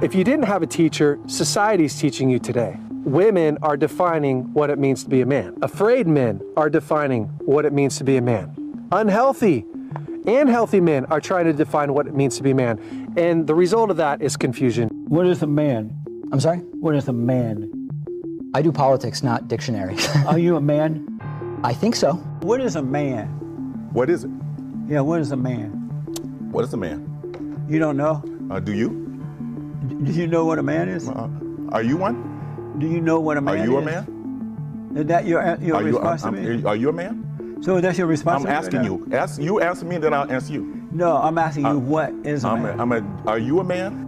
If you didn't have a teacher, society's teaching you today. Women are defining what it means to be a man. Afraid men are defining what it means to be a man. Unhealthy and healthy men are trying to define what it means to be a man. And the result of that is confusion. What is a man? I'm sorry? What is a man? I do politics, not dictionary. Are you a man? I think so. What is a man? What is it? Yeah, what is a man? What is a man? You don't know? Do you? Do you know what a man is? Are you one? Do you know what a man is? Are you a man? Is that your responsibility? Are you a man? So that's your I'm responsibility? asking you. You answer me, then I'll answer you. No, I'm asking you what is a man? Are you a man?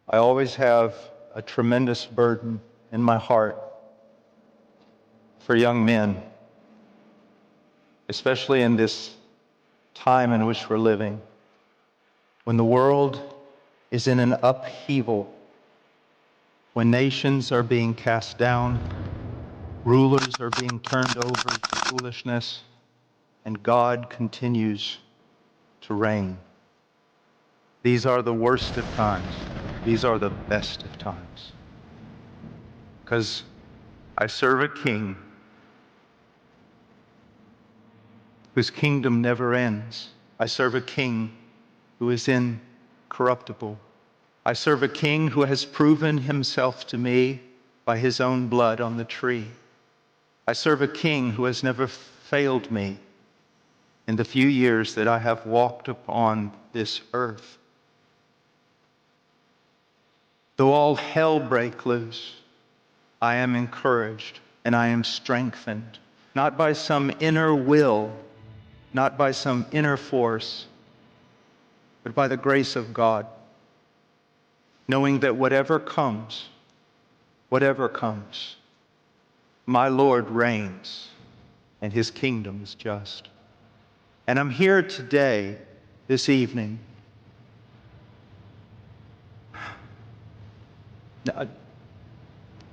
I always have a tremendous burden in my heart for young men, especially in this time in which we're living, when the world is in an upheaval, when nations are being cast down, rulers are being turned over to foolishness, and God continues to reign. These are the worst of times. These are the best of times. Because I serve a king whose kingdom never ends. I serve a king who is incorruptible. I serve a king who has proven himself to me by his own blood on the tree. I serve a king who has never failed me in the few years that I have walked upon this earth. Though all hell break loose, I am encouraged and I am strengthened, not by some inner will, not by some inner force, but by the grace of God, knowing that whatever comes, my Lord reigns and his kingdom is just. And I'm here today, this evening,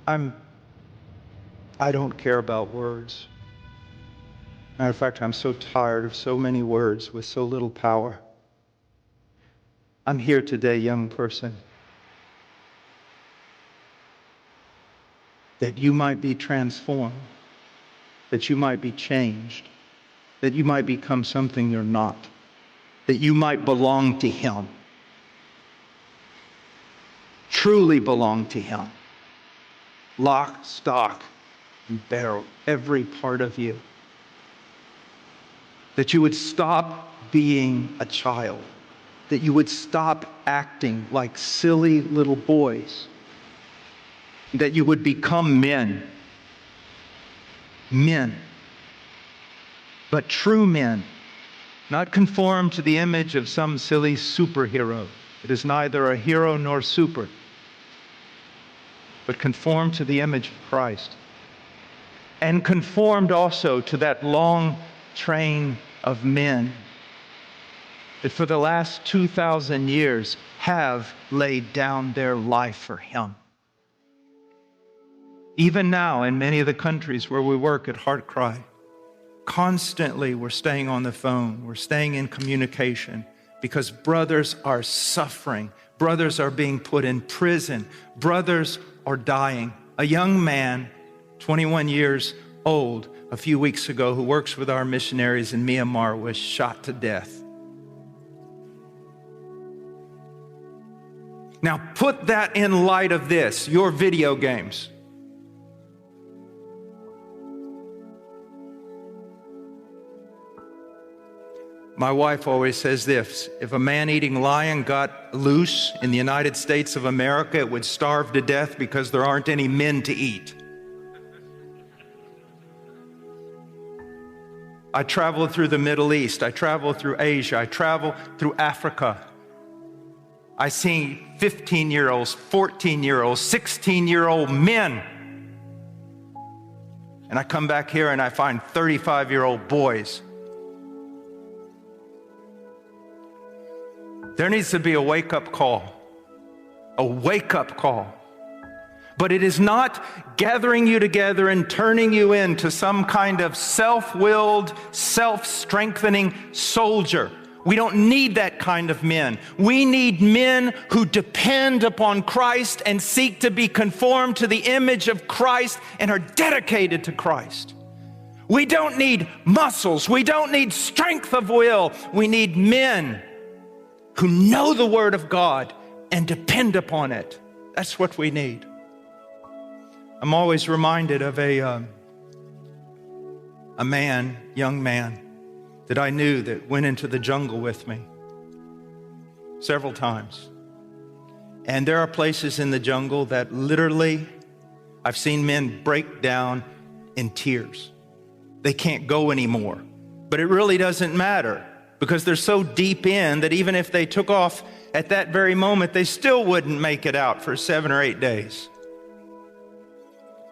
I don't care about words. Matter of fact, I'm so tired of so many words with so little power. I'm here today, young person, that you might be transformed, that you might be changed, that you might become something you're not, that you might belong to him, truly belong to him. Lock, stock, and barrel, every part of you. That you would stop being a child. That you would stop acting like silly little boys. That you would become men. Men. But true men. Not conform to the image of some silly superhero. It is neither a hero nor super, but conformed to the image of Christ. And conformed also to that long train of men that for the last 2,000 years have laid down their life for him. Even now, in many of the countries where we work at HeartCry, constantly we're staying on the phone, we're staying in communication, because brothers are suffering. Brothers are being put in prison. Brothers are dying. A young man, 21 years old, a few weeks ago, who works with our missionaries in Myanmar, was shot to death. Now put that in light of this, your video games. My wife always says this: if a man-eating lion got loose in the United States of America, it would starve to death because there aren't any men to eat. I travel through the Middle East, I travel through Asia, I travel through Africa. I see 15-year-olds, 14-year-olds, 16-year-old men. And I come back here and I find 35-year-old boys. There needs to be a wake-up call. a wake-up call. But it is not gathering you together and turning you into some kind of self-willed, self-strengthening soldier. We don't need that kind of men. We need men who depend upon Christ and seek to be conformed to the image of Christ and are dedicated to Christ. We don't need muscles. We don't need strength of will. We need men who know the Word of God and depend upon it. That's what we need. I'm always reminded of a young man that I knew that went into the jungle with me several times. And there are places in the jungle that literally I've seen men break down in tears. They can't go anymore. But it really doesn't matter because they're so deep in that even if they took off at that very moment, they still wouldn't make it out for 7 or 8 days.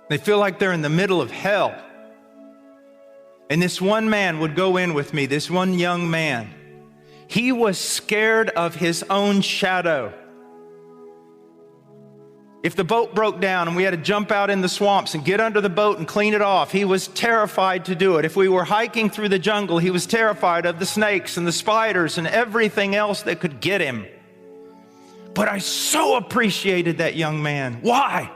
They feel like they're in the middle of hell. And this one man would go in with me, this one young man. He was scared of his own shadow. If the boat broke down and we had to jump out in the swamps and get under the boat and clean it off, he was terrified to do it. If we were hiking through the jungle, he was terrified of the snakes and the spiders and everything else that could get him. But I so appreciated that young man. Why?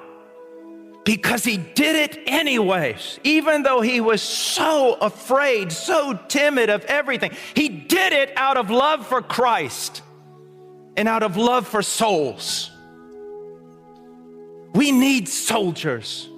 Because he did it anyways. Even though he was so afraid, so timid of everything, he did it out of love for Christ and out of love for souls. We need soldiers.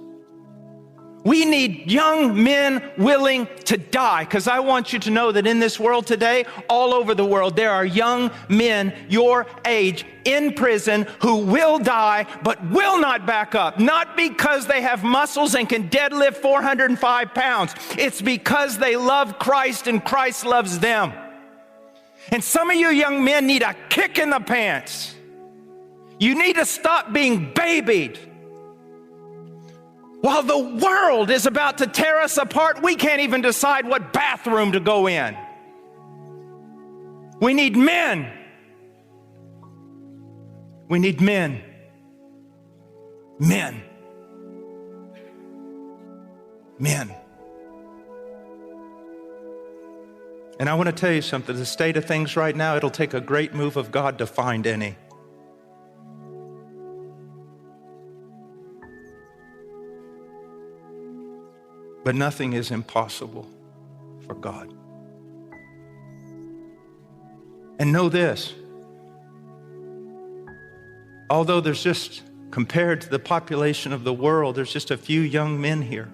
We need young men willing to die, because I want you to know that in this world today, all over the world, there are young men your age in prison who will die but will not back up. Not because they have muscles and can deadlift 405 pounds. It's because they love Christ and Christ loves them. And some of you young men need a kick in the pants. You need to stop being babied. While the world is about to tear us apart, we can't even decide what bathroom to go in. We need men. We need men. Men. Men. And I want to tell you something. The state of things right now, it'll take a great move of God to find any. But nothing is impossible for God. And know this, although there's just, compared to the population of the world, there's just a few young men here.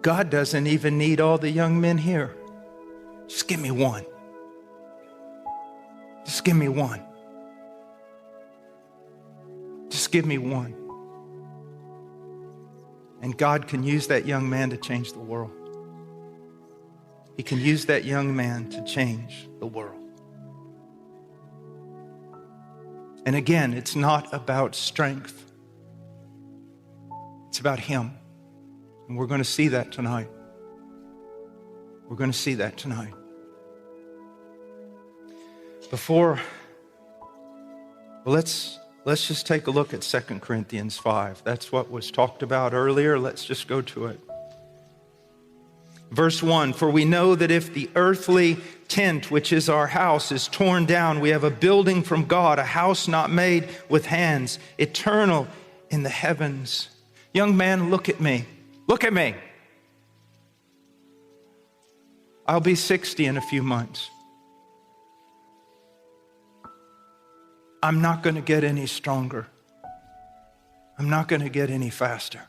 God doesn't even need all the young men here. Just give me one. Just give me one. Just give me one. And God can use that young man to change the world. He can use that young man to change the world. And again, it's not about strength. It's about Him. And we're going to see that tonight. We're going to see that tonight. Let's just take a look at 2 Corinthians 5. That's what was talked about earlier. Let's just go to it. Verse 1, for we know that if the earthly tent, which is our house, is torn down, we have a building from God, a house not made with hands, eternal in the heavens. Young man, look at me. Look at me. I'll be 60 in a few months. I'm not going to get any stronger. I'm not going to get any faster.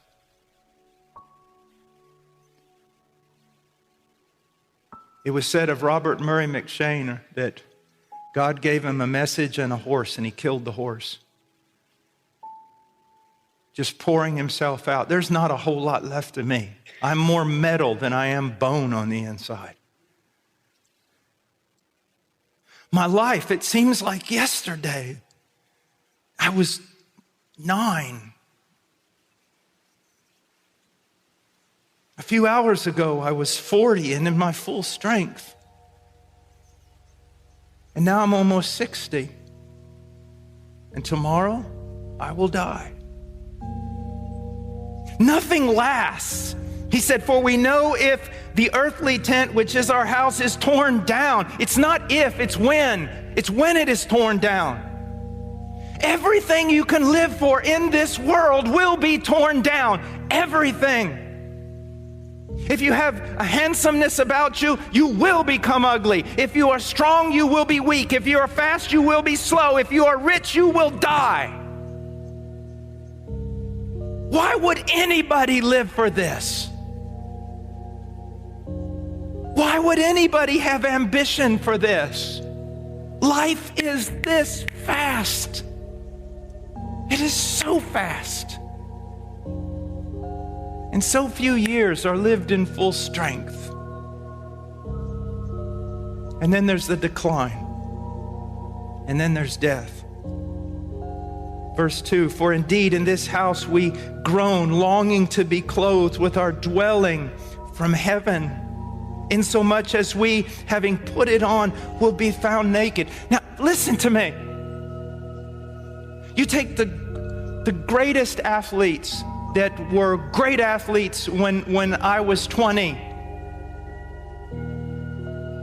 It was said of Robert Murray McCheyne that God gave him a message and a horse, and he killed the horse. Just pouring himself out. There's not a whole lot left of me. I'm more metal than I am bone on the inside. My life, it seems like yesterday. I was 9. A few hours ago, I was 40 and in my full strength. And now I'm almost 60. and tomorrow I will die. Nothing lasts. He said, for we know if the earthly tent, which is our house, is torn down. It's not if, it's when. It's when it is torn down. Everything you can live for in this world will be torn down. Everything. If you have a handsomeness about you, you will become ugly. If you are strong, you will be weak. If you are fast, you will be slow. If you are rich, you will die. Why would anybody live for this? Why would anybody have ambition for this? Life is this fast. It is so fast. And so few years are lived in full strength. And then there's the decline. And then there's death. Verse 2, for indeed in this house we groan, longing to be clothed with our dwelling from heaven, insomuch as we, having put it on, will be found naked. Now, listen to me. You take the greatest athletes that were great athletes when I was 20.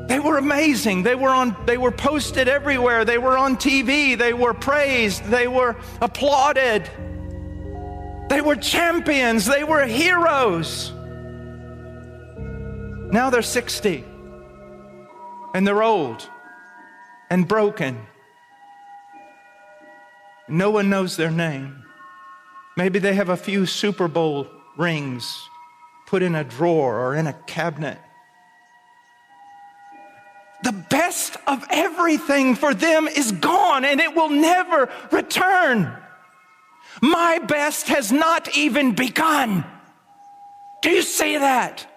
They were amazing. They were posted everywhere. They were on TV. They were praised. They were applauded. They were champions. They were heroes. Now they're 60, and they're old and broken. No one knows their name. Maybe they have a few Super Bowl rings put in a drawer or in a cabinet. The best of everything for them is gone, and it will never return. My best has not even begun. Do you see that?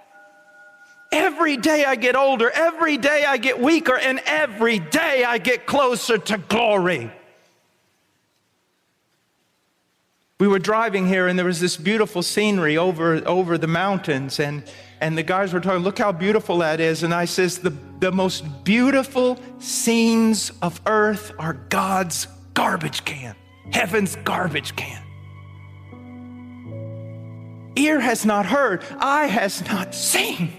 Every day I get older, every day I get weaker, and every day I get closer to glory. We were driving here, and there was this beautiful scenery over the mountains, and the guys were talking, look how beautiful that is. And I says, the most beautiful scenes of earth are God's garbage can, heaven's garbage can. Ear has not heard, eye has not seen.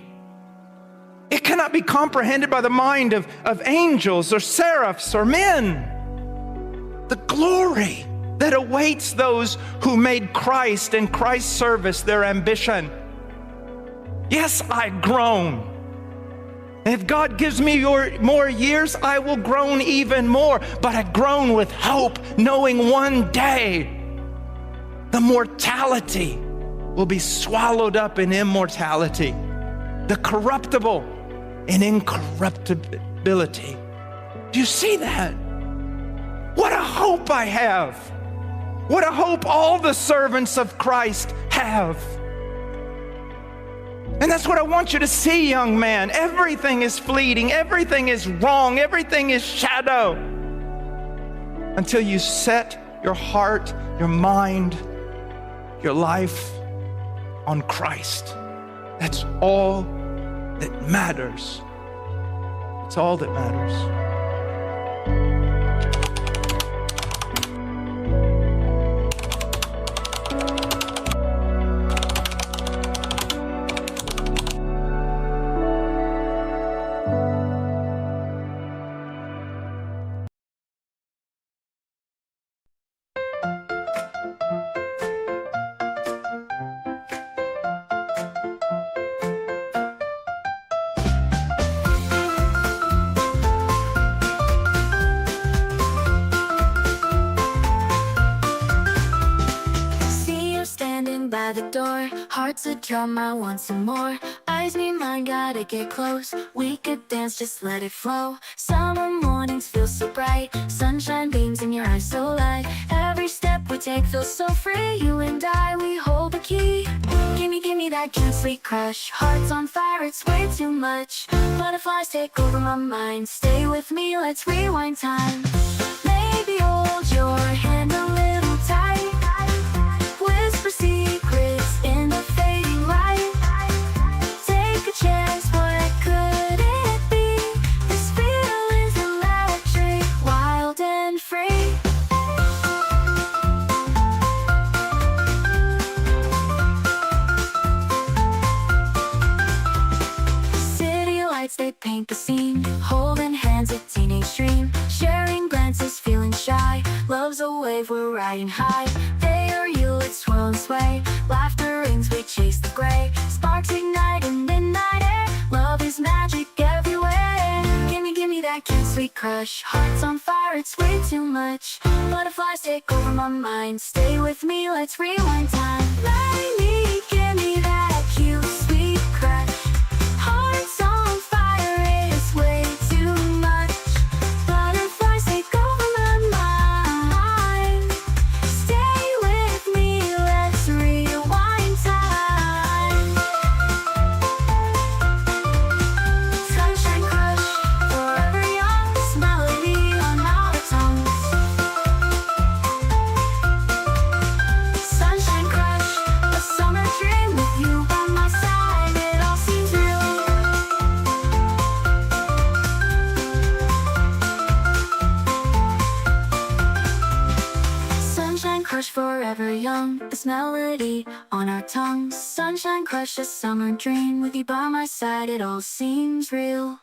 It cannot be comprehended by the mind of angels or seraphs or men. The glory that awaits those who made Christ and Christ's service their ambition. Yes, I groan. And if God gives me more years, I will groan even more. But I groan with hope, knowing one day the mortality will be swallowed up in immortality. The corruptible in incorruptibility. Do you see that? What a hope I have. What a hope all the servants of Christ have. And that's what I want you to see, young man. Everything is fleeting. Everything is wrong. Everything is shadow. Until you set your heart, your mind, your life on Christ. That's all that matters. It's all that matters. By the door, heart's a drum, I want some more. Eyes meet mine, gotta get close. We could dance, just let it flow. Summer mornings feel so bright, sunshine beams in your eyes so light. Every step we take feels so free. You and I, we hold the key. Give me that juicy crush. Heart's on fire, it's way too much. Butterflies take over my mind. Stay with me, let's rewind time. Maybe hold your hand a little tight. Whisper secrets in the fading light. Take a chance, what could it be? This feeling's electric, wild and free. paint the scene. Holding hands, a teenage dream. Sharing glances, feeling shy. Love's a wave, we're riding high. They are you, it's swirl and sway. Laughter rings, we chase the gray. Sparks ignite in midnight air. Love is magic everywhere. Give me that kiss, sweet crush. Hearts on fire, it's way too much. Butterflies take over my mind. Stay with me, let's rewind time. Let me, give me that cute, sweet crush. Hearts on fire, it's way too much. Butterflies take over my mind. Stay with me, let's rewind time. Sunshine crush, forever young. This melody on our tongues. Sunshine crush, a summer dream with you by my side. It all seems real. Sunshine crush, forever young. This melody on our tongues. Sunshine crush, a summer dream with you by my side. It all seems real.